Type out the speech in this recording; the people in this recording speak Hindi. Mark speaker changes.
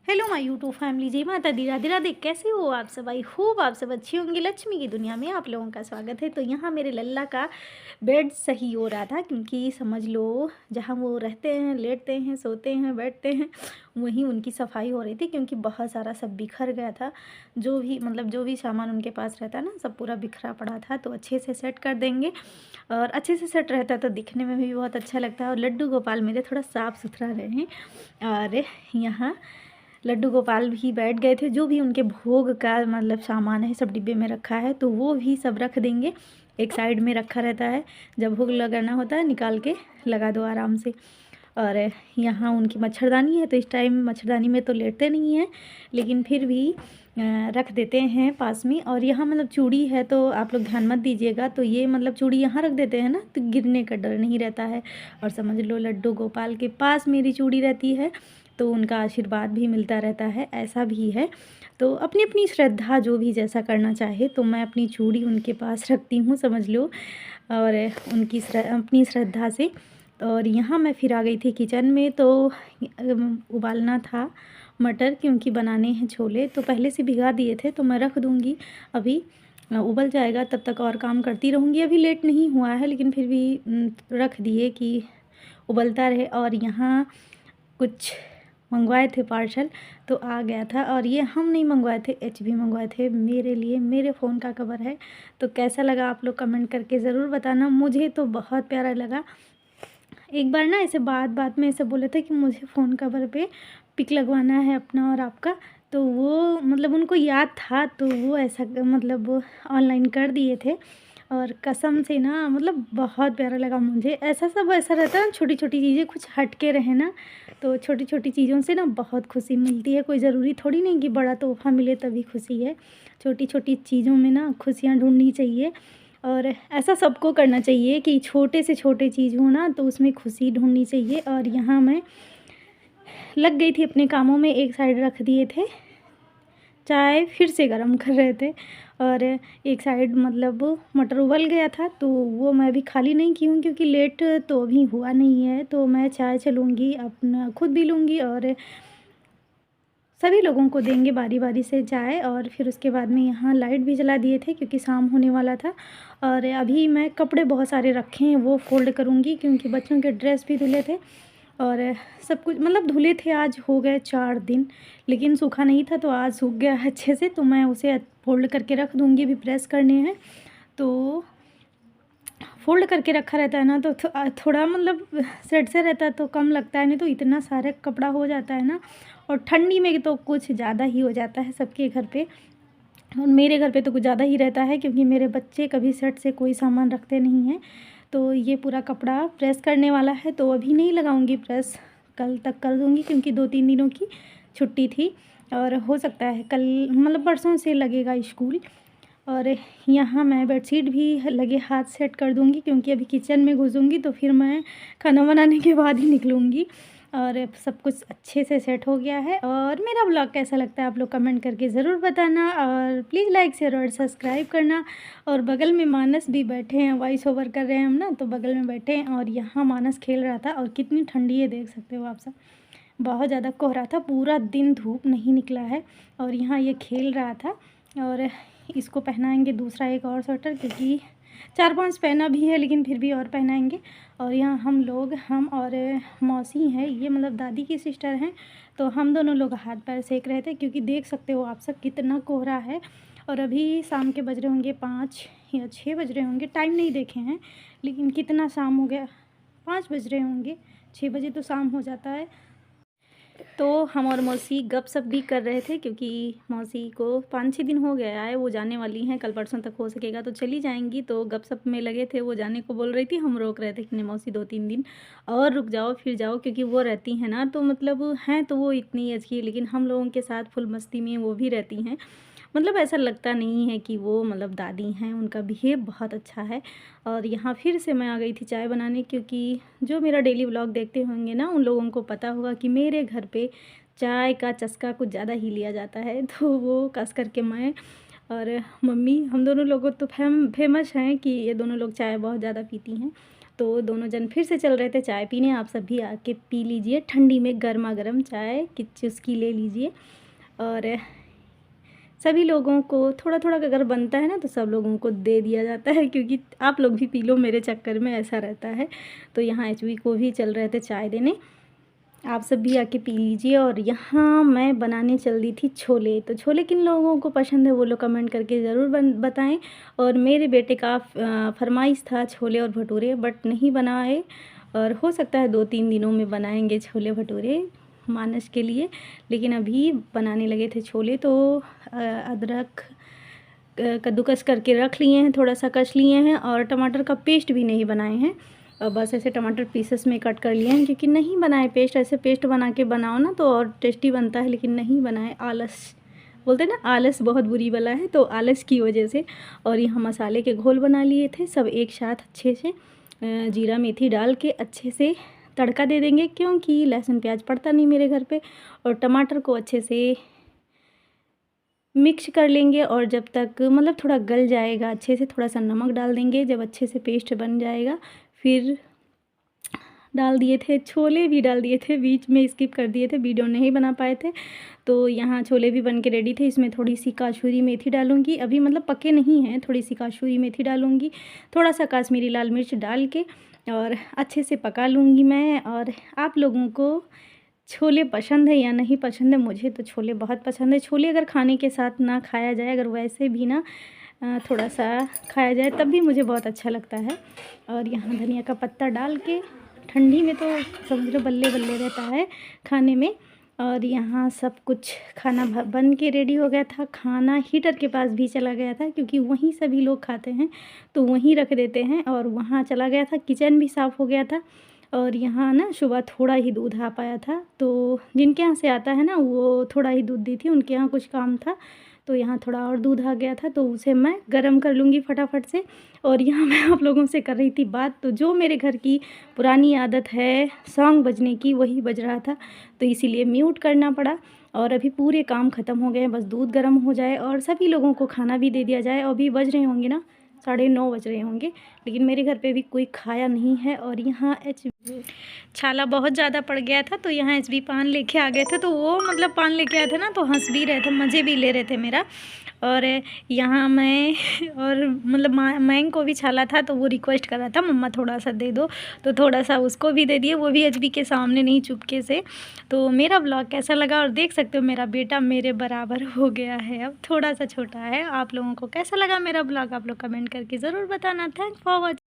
Speaker 1: हेलो माय यूट्यूब फैमिली, जय माता दी, राधे राधे। कैसे हो आप सब? आई होप आप सब अच्छी होंगी। लक्ष्मी की दुनिया में आप लोगों का स्वागत है। तो यहाँ मेरे लल्ला का बेड सही हो रहा था, क्योंकि समझ लो जहाँ वो रहते हैं, लेटते हैं, सोते हैं, बैठते हैं, वहीं उनकी सफाई हो रही थी। क्योंकि बहुत सारा सब बिखर गया था, जो भी सामान उनके पास रहता ना, सब पूरा बिखरा पड़ा था। तो अच्छे से सेट कर देंगे, और अच्छे से सेट रहता तो दिखने में भी बहुत अच्छा लगता है। और लड्डू गोपाल मेरे थोड़ा साफ़ सुथरा रहे। और यहाँ लड्डू गोपाल भी बैठ गए थे। जो भी उनके भोग का सामान है सब डिब्बे में रखा है, तो वो भी सब रख देंगे। एक साइड में रखा रहता है, जब भोग लगाना होता है निकाल के लगा दो आराम से। और यहाँ उनकी मच्छरदानी है, तो इस टाइम मच्छरदानी में तो लेटते नहीं हैं, लेकिन फिर भी रख देते हैं पास में। और यहाँ चूड़ी है, तो आप लोग ध्यान मत दीजिएगा। तो ये चूड़ी यहाँ रख देते हैं ना, तो गिरने का डर नहीं रहता है। और समझ लो लड्डू गोपाल के पास मेरी चूड़ी रहती है, तो उनका आशीर्वाद भी मिलता रहता है, ऐसा भी है। तो अपनी अपनी श्रद्धा, जो भी जैसा करना चाहे। तो मैं अपनी चूड़ी उनके पास रखती हूँ, समझ लो, और अपनी श्रद्धा से। और यहाँ मैं फिर आ गई थी किचन में। तो उबालना था मटर, क्योंकि बनाने हैं छोले। तो पहले से भिगा दिए थे, तो मैं रख दूँगी, अभी उबल जाएगा, तब तक और काम करती रहूँगी। अभी लेट नहीं हुआ है, लेकिन फिर भी रख दिए कि उबलता रहे। और यहाँ कुछ मंगवाए थे पार्सल, तो आ गया था। और ये हम नहीं मंगवाए थे, एचबी मंगवाए थे मेरे लिए। मेरे फ़ोन का कवर है। तो कैसा लगा आप लोग कमेंट करके ज़रूर बताना। मुझे तो बहुत प्यारा लगा। एक बार ना ऐसे बात में ऐसे बोले थे कि मुझे फ़ोन कवर पे पिक लगवाना है अपना और आपका। तो वो उनको याद था, तो वो ऐसा ऑनलाइन कर दिए थे। और कसम से ना बहुत प्यारा लगा मुझे। ऐसा रहता है ना, छोटी छोटी चीज़ें कुछ हट के रहे ना, तो छोटी छोटी चीज़ों से ना बहुत खुशी मिलती है। कोई ज़रूरी थोड़ी नहीं कि बड़ा तोहफ़ा मिले तभी खुशी है। छोटी छोटी चीज़ों में ना खुशियाँ ढूंढनी चाहिए। और ऐसा सबको करना चाहिए कि छोटे से छोटे चीज़ हो ना, तो उसमें खुशी ढूंढनी चाहिए। और यहाँ मैं लग गई थी अपने कामों में, एक साइड रख दिए थे, चाय फिर से गर्म कर रहे थे। और एक साइड मटर उबल गया था, तो वो मैं भी खाली नहीं की हूँ, क्योंकि लेट तो अभी हुआ नहीं है। तो मैं चाय चलूँगी, अपना खुद भी लूँगी और सभी लोगों को देंगे बारी बारी से चाय। और फिर उसके बाद में यहाँ लाइट भी जला दिए थे, क्योंकि शाम होने वाला था। और अभी मैं कपड़े बहुत सारे रखे हैं, वो फोल्ड करूँगी, क्योंकि बच्चों के ड्रेस भी धुले थे। और सब कुछ धुले थे, आज हो गए 4 दिन, लेकिन सूखा नहीं था, तो आज सूख गया अच्छे से। तो मैं उसे फोल्ड करके रख दूँगी, अभी प्रेस करने हैं। तो फोल्ड करके रखा रहता है ना, तो थोड़ा सेट से रहता है, तो कम लगता है। नहीं तो इतना सारे कपड़ा हो जाता है ना। और ठंडी में तो कुछ ज़्यादा ही हो जाता है सबके घर पे, और मेरे घर पे तो कुछ ज़्यादा ही रहता है, क्योंकि मेरे बच्चे कभी सेट से कोई सामान रखते नहीं हैं। तो ये पूरा कपड़ा प्रेस करने वाला है, तो अभी नहीं लगाऊंगी प्रेस, कल तक कर दूंगी, क्योंकि 2-3 दिनों की छुट्टी थी। और हो सकता है कल परसों से लगेगा स्कूल। और यहाँ मैं बेडशीट भी लगे हाथ सेट कर दूँगी, क्योंकि अभी किचन में घुसूँगी तो फिर मैं खाना बनाने के बाद ही निकलूँगी। और सब कुछ अच्छे से सेट हो गया है। और मेरा ब्लॉग कैसा लगता है आप लोग कमेंट करके ज़रूर बताना। और प्लीज़ लाइक शेयर और सब्सक्राइब करना। और बगल में मानस भी बैठे हैं, वॉइस ओवर कर रहे हैं हम ना, तो बगल में बैठे हैं। और यहाँ मानस खेल रहा था, और कितनी ठंडी है देख सकते हो आप सब। बहुत ज़्यादा कोहरा था, पूरा दिन धूप नहीं निकला है। और यहाँ ये खेल रहा था। और इसको पहनाएंगे दूसरा एक और स्वेटर, क्योंकि 4-5 पहना भी है, लेकिन फिर भी और पहनाएंगे। और यहाँ हम और मौसी हैं, ये दादी की सिस्टर हैं। तो हम दोनों लोग हाथ पैर सेक रहे थे, क्योंकि देख सकते हो आप सब कितना कोहरा है। और अभी शाम के बज रहे होंगे 5 या 6 बज रहे होंगे, टाइम नहीं देखे हैं, लेकिन कितना शाम हो गया, 5 बज रहे होंगे, 6 बजे तो शाम हो जाता है। तो हम और मौसी गपशप भी कर रहे थे, क्योंकि मौसी को 5-6 दिन हो गया है, वो जाने वाली हैं, कल परसों तक हो सकेगा तो चली जाएंगी। तो गपशप में लगे थे, वो जाने को बोल रही थी, हम रोक रहे थे कि नहीं मौसी 2-3 दिन और रुक जाओ फिर जाओ, क्योंकि वो रहती हैं ना, तो हैं तो वो इतनी एज की, लेकिन हम लोगों के साथ फुल मस्ती में वो भी रहती हैं। ऐसा लगता नहीं है कि वो दादी हैं, उनका बिहेव बहुत अच्छा है। और यहाँ फिर से मैं आ गई थी चाय बनाने, क्योंकि जो मेरा डेली व्लॉग देखते होंगे ना, उन लोगों को पता होगा कि मेरे घर पे चाय का चस्का कुछ ज़्यादा ही लिया जाता है। तो वो कस करके मैं और मम्मी हम दोनों लोगों तो फेमस हैं कि ये दोनों लोग चाय बहुत ज़्यादा पीती हैं। तो दोनों जन फिर से चल रहे थे चाय पीने। आप सब भी आके पी लीजिए, ठंडी में गर्मा गर्म चाय की चुस्की ले लीजिए। और सभी लोगों को थोड़ा थोड़ा अगर बनता है ना तो सब लोगों को दे दिया जाता है, क्योंकि आप लोग भी पी लो, मेरे चक्कर में ऐसा रहता है। तो यहाँ एचवी को भी चल रहे थे चाय देने, आप सब भी आके पी लीजिए। और यहाँ मैं बनाने चल दी थी छोले। तो छोले किन लोगों को पसंद है वो लोग कमेंट करके ज़रूर बताएं। और मेरे बेटे का फरमाइश था छोले और भटूरे, बट नहीं बनाए, और हो सकता है 2-3 दिनों में बनाएंगे छोले भटूरे मानस के लिए। लेकिन अभी बनाने लगे थे छोले। तो अदरक कद्दूकस करके रख लिए हैं, थोड़ा सा कस लिए हैं, और टमाटर का पेस्ट भी नहीं बनाए हैं, बस ऐसे टमाटर पीसेस में कट कर लिए हैं, क्योंकि नहीं बनाए पेस्ट। ऐसे पेस्ट बना के बनाओ ना तो और टेस्टी बनता है, लेकिन नहीं बनाए, आलस बोलते हैं ना, आलस बहुत बुरी बला है, तो आलस की वजह से। और यहाँ मसाले के घोल बना लिए थे सब एक साथ अच्छे से, जीरा मेथी डाल के अच्छे से तड़का दे देंगे, क्योंकि लहसुन प्याज पड़ता नहीं मेरे घर पे। और टमाटर को अच्छे से मिक्स कर लेंगे, और जब तक मतलब थोड़ा गल जाएगा अच्छे से, थोड़ा सा नमक डाल देंगे। जब अच्छे से पेस्ट बन जाएगा फिर डाल दिए थे, छोले भी डाल दिए थे, बीच में स्किप कर दिए थे, वीडियो नहीं बना पाए थे। तो यहाँ छोले भी बन के रेडी थे। इसमें थोड़ी सी कसूरी मेथी डालूंगी, अभी मतलब पके नहीं हैं, थोड़ी सी कसूरी मेथी डालूंगी, थोड़ा सा कश्मीरी लाल मिर्च डाल के, और अच्छे से पका लूँगी मैं। और आप लोगों को छोले पसंद है या नहीं पसंद है? मुझे तो छोले बहुत पसंद है। छोले अगर खाने के साथ ना खाया जाए, अगर वैसे भी ना थोड़ा सा खाया जाए तब भी मुझे बहुत अच्छा लगता है। और यहाँ धनिया का पत्ता डाल के, ठंडी में तो समझ लो बल्ले बल्ले रहता है खाने में। और यहाँ सब कुछ खाना बन के रेडी हो गया था। खाना हीटर के पास भी चला गया था, क्योंकि वहीं सभी लोग खाते हैं तो वहीं रख देते हैं, और वहाँ चला गया था। किचन भी साफ़ हो गया था। और यहाँ ना सुबह थोड़ा ही दूध आ पाया था, तो जिनके यहाँ से आता है ना वो थोड़ा ही दूध दी थी, उनके यहाँ कुछ काम था, तो यहाँ थोड़ा और दूध आ गया था, तो उसे मैं गर्म कर लूँगी फटाफट से। और यहाँ मैं आप लोगों से कर रही थी बात, तो जो मेरे घर की पुरानी आदत है सॉन्ग बजने की, वही बज रहा था, तो इसीलिए म्यूट करना पड़ा। और अभी पूरे काम ख़त्म हो गए हैं, बस दूध गर्म हो जाए और सभी लोगों को खाना भी दे दिया जाए। अभी बज रहे होंगे ना 9:30 बज रहे होंगे, लेकिन मेरे घर पे भी कोई खाया नहीं है। और यहाँ छाला बहुत ज़्यादा पड़ गया था, तो यहाँ एचबी पान लेके आ गए थे, तो वो मतलब पान लेके आए थे ना, तो हंस भी रहे थे, मज़े भी ले रहे थे मेरा। और यहाँ मैं और मतलब मैंग को भी छाला था, तो वो रिक्वेस्ट कर रहा था मम्मा थोड़ा सा दे दो, तो थोड़ा सा उसको भी दे दिए, वो भी एचबी के सामने नहीं, चुपके से। तो मेरा ब्लॉग कैसा लगा, और देख सकते हो मेरा बेटा मेरे बराबर हो गया है, अब थोड़ा सा छोटा है। आप लोगों को कैसा लगा मेरा ब्लॉग, आप लोग कमेंट करके ज़रूर बताना। Thanks for watching.